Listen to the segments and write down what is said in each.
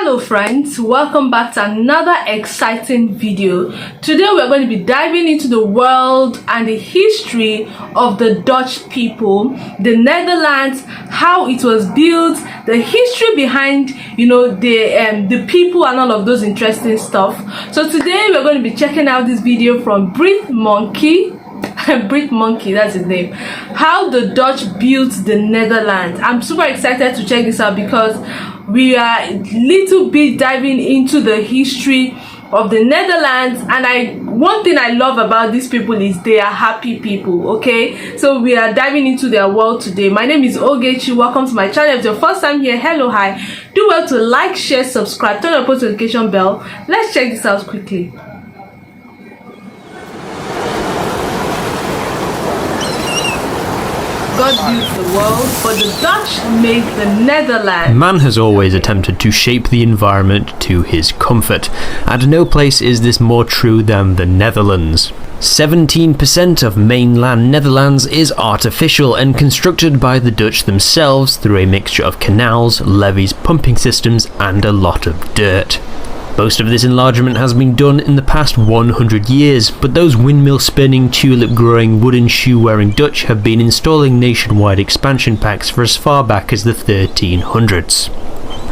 Hello friends, welcome back to another exciting video. Today we're going to be diving into the world and the history of the Dutch people, the Netherlands, how it was built, the history behind the people and all of those interesting stuff. So today we're going to be checking out this video from Brit Monkey, that's his name, how the Dutch built the Netherlands. I'm super excited to check this out because we are a little bit diving into the history of the Netherlands, and one thing I love about these people is they are happy people. Okay, so we are diving into their world today. My name is Ogechi. Welcome to my channel. If it's your first time here, hello, hi. Do well to like, share, subscribe, turn on the post notification bell. Let's check this out quickly. God built the world, but the Dutch made the Netherlands. Man has always attempted to shape the environment to his comfort, and no place is this more true than the Netherlands. 17% of mainland Netherlands is artificial and constructed by the Dutch themselves through a mixture of canals, levees, pumping systems, and a lot of dirt. Most of this enlargement has been done in the past 100 years, but those windmill-spinning, tulip-growing, wooden shoe-wearing Dutch have been installing nationwide expansion packs for as far back as the 1300s.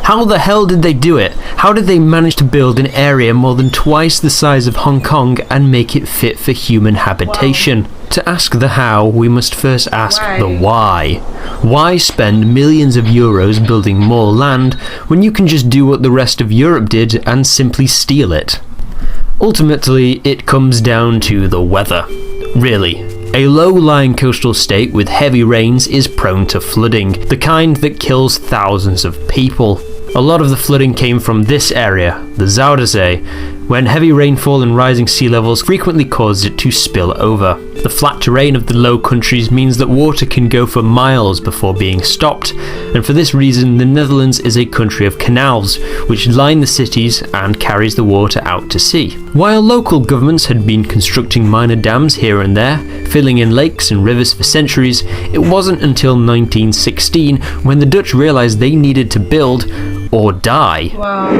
How the hell did they do it? How did they manage to build an area more than twice the size of Hong Kong and make it fit for human habitation? Wow. To ask the how, we must first ask the why. Why spend millions of euros building more land when you can just do what the rest of Europe did and simply steal it? Ultimately, it comes down to the weather. Really. A low-lying coastal state with heavy rains is prone to flooding, the kind that kills thousands of people. A lot of the flooding came from this area, the Zuiderzee, when heavy rainfall and rising sea levels frequently caused it to spill over. The flat terrain of the Low Countries means that water can go for miles before being stopped, and for this reason the Netherlands is a country of canals, which line the cities and carries the water out to sea. While local governments had been constructing minor dams here and there, filling in lakes and rivers for centuries, it wasn't until 1916 when the Dutch realised they needed to build or die. Wow.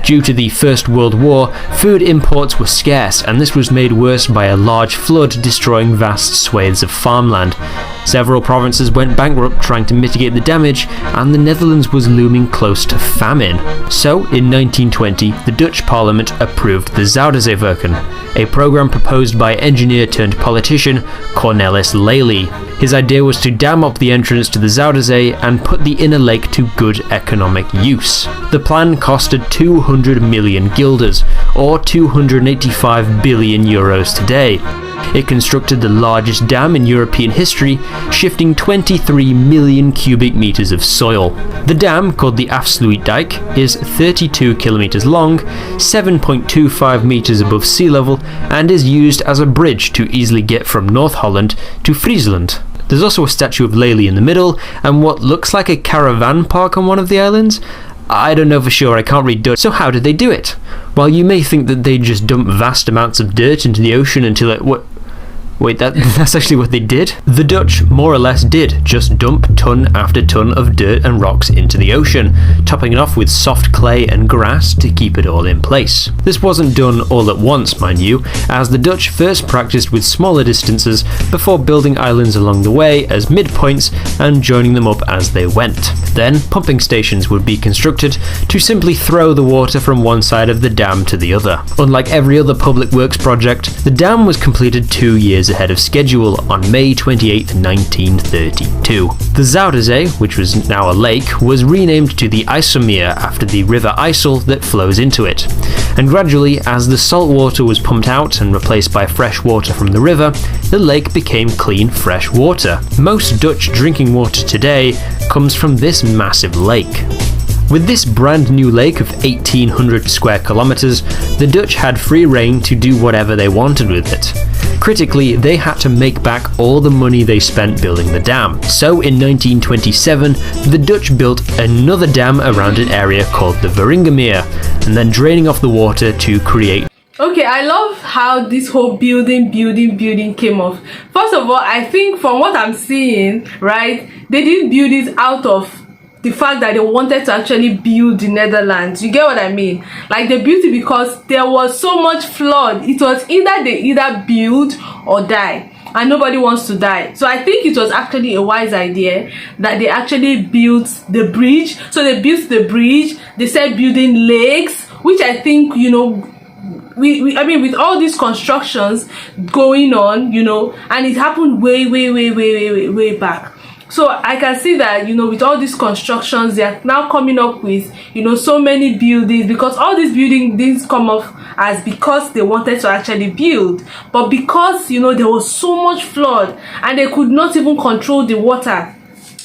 Due to the First World War, food imports were scarce, and this was made worse by a large flood destroying vast swathes of farmland. Several provinces went bankrupt trying to mitigate the damage, and the Netherlands was looming close to famine. So, in 1920, the Dutch Parliament approved the Zuiderzeewerken, a program proposed by engineer turned politician Cornelis Lely. His idea was to dam up the entrance to the Zuiderzee and put the inner lake to good economic use. The plan costed 200 million guilders, or 285 billion euros today. It constructed the largest dam in European history, shifting 23 million cubic meters of soil. The dam, called the Afsluitdijk, is 32 kilometers long, 7.25 meters above sea level, and is used as a bridge to easily get from North Holland to Friesland. There's also a statue of Lely in the middle, and what looks like a caravan park on one of the islands. I don't know for sure, I can't read Dutch. So how did they do it? Well, you may think that they just dump vast amounts of dirt into the ocean until it... Wait, that's actually what they did? The Dutch more or less did just dump ton after ton of dirt and rocks into the ocean, topping it off with soft clay and grass to keep it all in place. This wasn't done all at once, mind you, as the Dutch first practiced with smaller distances before building islands along the way as midpoints and joining them up as they went. Then, pumping stations would be constructed to simply throw the water from one side of the dam to the other. Unlike every other public works project, the dam was completed 2 years ahead of schedule on May 28, 1932. The Zuiderzee, which was now a lake, was renamed to the IJsselmeer after the river IJssel that flows into it. And gradually, as the salt water was pumped out and replaced by fresh water from the river, the lake became clean, fresh water. Most Dutch drinking water today comes from this massive lake. With this brand new lake of 1,800 square kilometers, the Dutch had free rein to do whatever they wanted with it. Critically, they had to make back all the money they spent building the dam. So in 1927, the Dutch built another dam around an area called the Waringermeer, and then draining off the water to create Okay, I love how this whole building came off. First of all, I think from what I'm seeing, right, they didn't build it out of the fact that they wanted to actually build the Netherlands. You get what I mean? Like, they built it because there was so much flood. It was either they build or die, and nobody wants to die. So I think it was actually a wise idea that they actually built the bridge. So they built the bridge. They started building lakes, which I think, you know, I mean, with all these constructions going on, you know, and it happened way back. So I can see that, you know, with all these constructions, they are now coming up with, you know, so many buildings, because all these buildings didn't come off as because they wanted to actually build, but because, you know, there was so much flood and they could not even control the water.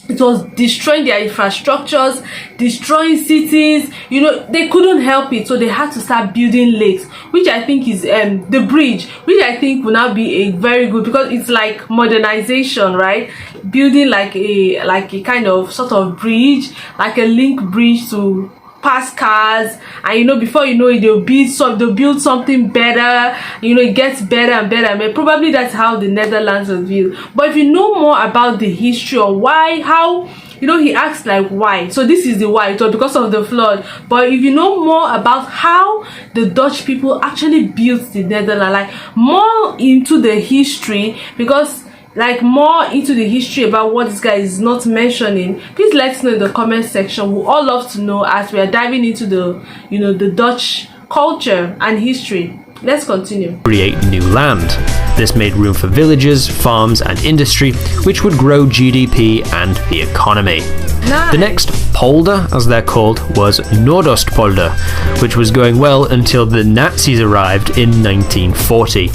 It was destroying their infrastructures, destroying cities. You know, they couldn't help it, so they had to start building lakes, which I think is the bridge, which I think will now be a very good, because it's like modernization, right? Building like a kind of sort of bridge, like a link bridge to pass cars, and you know, before you know it, they'll build something better. You know, it gets better and better. I mean, probably that's how the Netherlands was built. But if you know more about the history or why, how, you know, he asked like why. So this is the why. It was because of the flood. But if you know more about how the Dutch people actually built the Netherlands, like more into the history, because like more into the history about what this guy is not mentioning, please let us know in the comment section. We'll all love to know as we are diving into the, you know, the Dutch culture and history. Let's continue. Create new land. This made room for villages, farms and industry, which would grow GDP and the economy. Nice. The next polder, as they're called, was Noordoostpolder, which was going well until the Nazis arrived in 1940.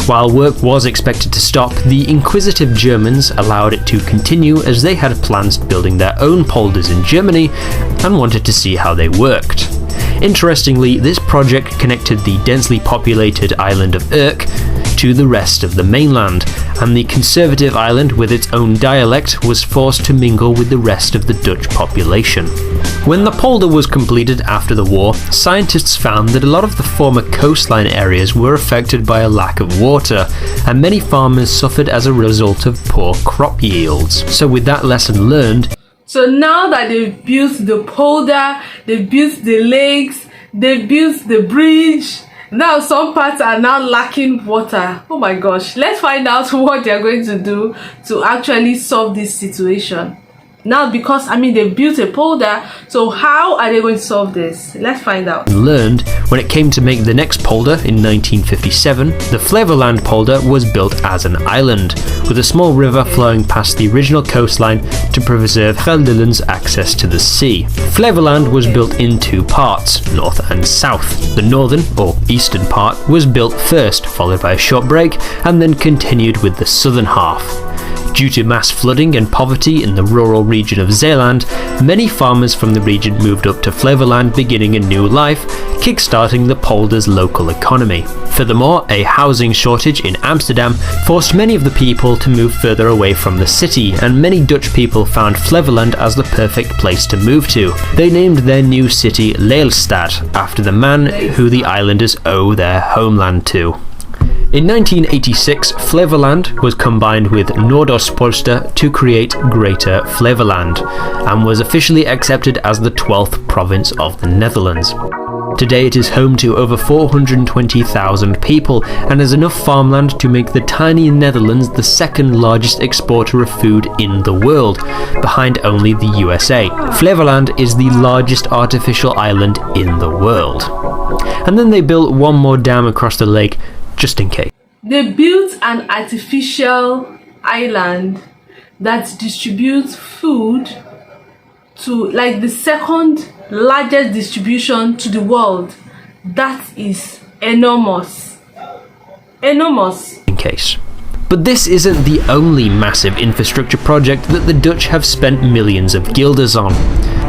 While work was expected to stop, the inquisitive Germans allowed it to continue, as they had plans building their own polders in Germany and wanted to see how they worked. Interestingly, this project connected the densely populated island of Urk to the rest of the mainland, and the conservative island with its own dialect was forced to mingle with the rest of the Dutch population. When the polder was completed after the war, scientists found that a lot of the former coastline areas were affected by a lack of water, and many farmers suffered as a result of poor crop yields. So with that lesson learned, so now that they've built the polder, they've built the lakes, they've built the bridge, now some parts are now lacking water. Oh my gosh, let's find out what they're going to do to actually solve this situation. Now, because I mean, they built a polder, so how are they going to solve this? Let's find out. Learned when it came to make the next polder in 1957, the Flevoland polder was built as an island, with a small river flowing past the original coastline to preserve Gelderland's access to the sea. Flevoland was built in two parts, north and south. The northern, or eastern part, was built first, followed by a short break, and then continued with the southern half. Due to mass flooding and poverty in the rural region of Zeeland, many farmers from the region moved up to Flevoland, beginning a new life, kick-starting the polder's local economy. Furthermore, a housing shortage in Amsterdam forced many of the people to move further away from the city, and many Dutch people found Flevoland as the perfect place to move to. They named their new city Lelystad, after the man who the islanders owe their homeland to. In 1986, Flevoland was combined with Noordoostpolder to create Greater Flevoland, and was officially accepted as the 12th province of the Netherlands. Today it is home to over 420,000 people, and has enough farmland to make the tiny Netherlands the second largest exporter of food in the world, behind only the USA. Flevoland is the largest artificial island in the world. And then they built one more dam across the lake, just in case. They built an artificial island that distributes food to like the second largest distribution to the world. That is enormous. Enormous. In case. But this isn't the only massive infrastructure project that the Dutch have spent millions of guilders on.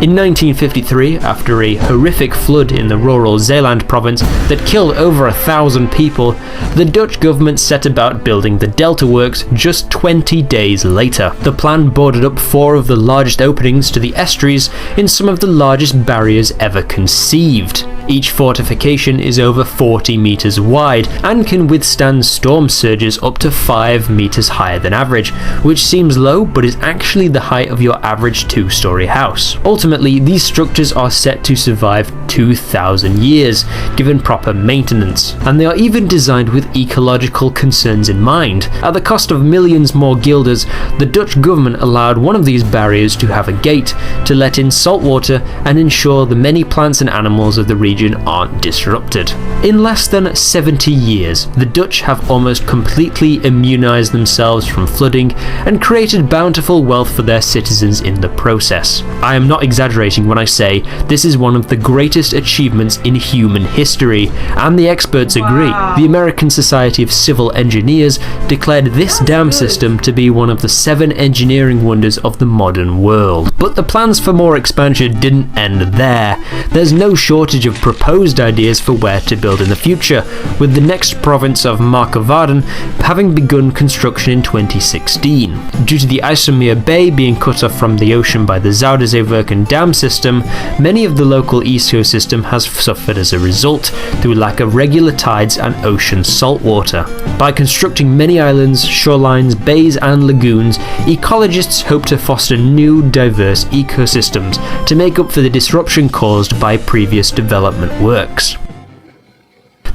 In 1953, after a horrific flood in the rural Zeeland province that killed over 1,000 people, the Dutch government set about building the Delta Works just 20 days later. The plan boarded up 4 of the largest openings to the estuaries in some of the largest barriers ever conceived. Each fortification is over 40 meters wide and can withstand storm surges up to 5 meters higher than average, which seems low but is actually the height of your average 2-story house. Ultimately, these structures are set to survive 2,000 years, given proper maintenance, and they are even designed with ecological concerns in mind. At the cost of millions more guilders, the Dutch government allowed one of these barriers to have a gate to let in salt water and ensure the many plants and animals of the region aren't disrupted. In less than 70 years, the Dutch have almost completely immunized themselves from flooding and created bountiful wealth for their citizens in the process. I am not exaggerating when I say this is one of the greatest achievements in human history, and the experts agree. The American Society of Civil Engineers declared this dam system to be one of the 7 engineering wonders of the modern world. But the plans for more expansion didn't end there. There's no shortage of proposed ideas for where to build in the future, with the next province of Markervarden having begun construction in 2016. Due to the IJsselmeer Bay being cut off from the ocean by the Zuiderzeewerken dam system, many of the local ecosystem has suffered as a result through lack of regular tides and ocean saltwater. By constructing many islands, shorelines, bays and lagoons, ecologists hope to foster new, diverse ecosystems to make up for the disruption caused by previous development works.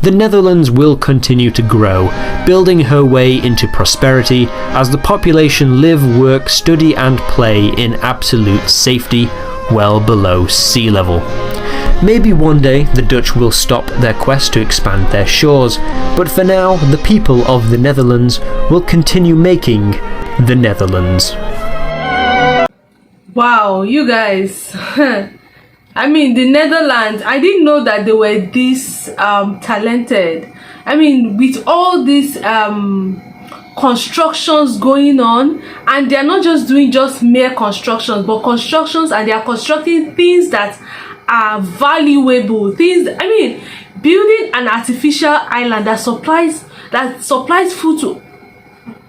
The Netherlands will continue to grow, building her way into prosperity as the population live, work, study and play in absolute safety, well below sea level. Maybe one day the Dutch will stop their quest to expand their shores, but for now the people of the Netherlands will continue making the Netherlands. Wow, you guys. I mean, the Netherlands, I didn't know that they were this talented. I mean, with all these constructions going on, and they're not just doing just mere constructions, but constructions, and they are constructing things that are valuable things. I mean, building an artificial island that supplies food to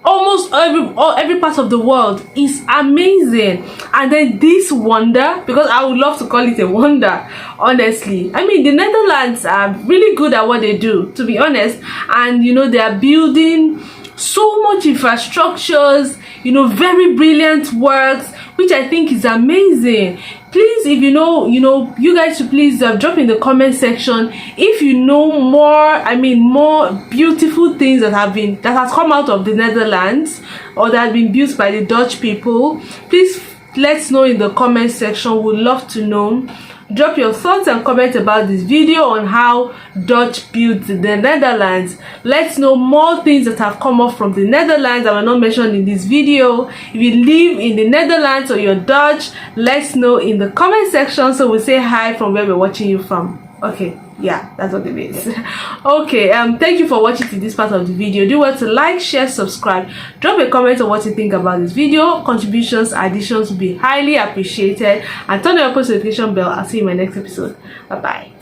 almost every part of the world is amazing. And then this wonder, because I would love to call it a wonder, honestly. I mean, the Netherlands are really good at what they do, to be honest, and you know, they are building so much infrastructures, you know, very brilliant works, which I think is amazing. Please, if you know, you guys should please drop in the comment section if you know more beautiful things that has come out of the Netherlands or that have been built by the Dutch people. Please let's know in the comment section. We'd love to know. Drop your thoughts and comment about this video on how Dutch built the Netherlands. Let's know more things that have come up from the Netherlands that were not mentioned in this video. If you live in the Netherlands or you're Dutch, let's know in the comment section so we'll say hi from where we're watching you from. Okay, yeah, that's what it is. Okay, thank you for watching to this part of the video. Do want to like, share, subscribe, drop a comment on what you think about this video. Contributions, additions will be highly appreciated, and turn on your post notification bell. I'll see you in my next episode. Bye bye.